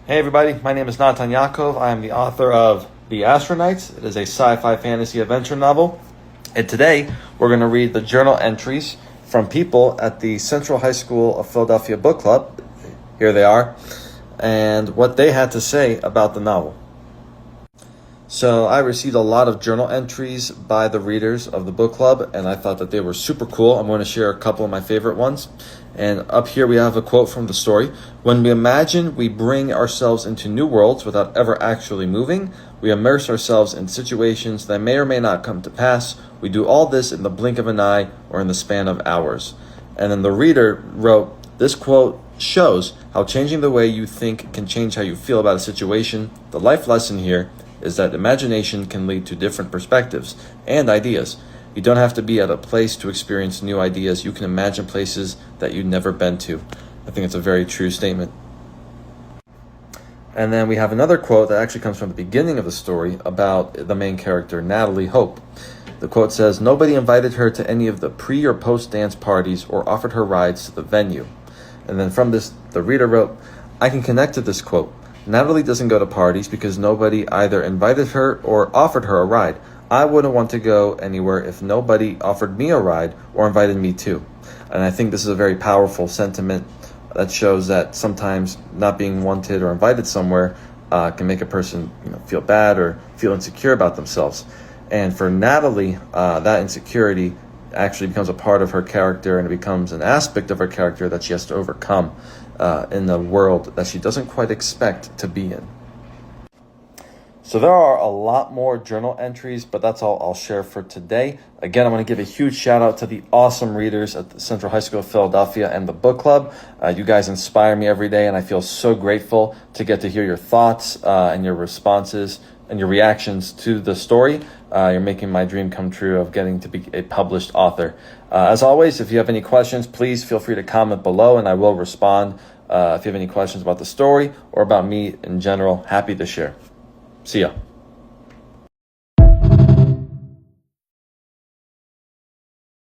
Hey everybody, my name is Natan Yakov. I am the author of The Astronites. It is a sci-fi fantasy adventure novel. And today we're going to read the journal entries from people at the Central High School of Philadelphia Book Club. Here they are. And what they had to say about the novel. So I received a lot of journal entries by the readers of the book club, and I thought that they were super cool. I'm going to share a couple of my favorite ones. And up here we have a quote from the story. When we imagine we bring ourselves into new worlds without ever actually moving, we immerse ourselves in situations that may or may not come to pass. We do all this in the blink of an eye or in the span of hours. And then the reader wrote, this quote shows how changing the way you think can change how you feel about a situation. The life lesson here is that imagination can lead to different perspectives and ideas. You don't have to be at a place to experience new ideas. You can imagine places that you've never been to. I think it's a very true statement. And then we have another quote that actually comes from the beginning of the story about the main character, Natalie Hope. The quote says, nobody invited her to any of the pre- or post-dance parties or offered her rides to the venue. And then from this, the reader wrote, I can connect to this quote. Natalie doesn't go to parties because nobody either invited her or offered her a ride. I wouldn't want to go anywhere if nobody offered me a ride or invited me too. And I think this is a very powerful sentiment that shows that sometimes not being wanted or invited somewhere can make a person feel bad or feel insecure about themselves. And for Natalie, that insecurity actually becomes a part of her character, and it becomes an aspect of her character that she has to overcome in the world that she doesn't quite expect to be in. So there are a lot more journal entries, but that's all I'll share for today. Again, I want to give a huge shout out to the awesome readers at the Central High School of Philadelphia and the book club. You guys inspire me every day, and I feel so grateful to get to hear your thoughts and your responses and your reactions to the story. You're making my dream come true of getting to be a published author. As always, if you have any questions, please feel free to comment below and I will respond. If you have any questions about the story or about me in general, happy to share. See ya.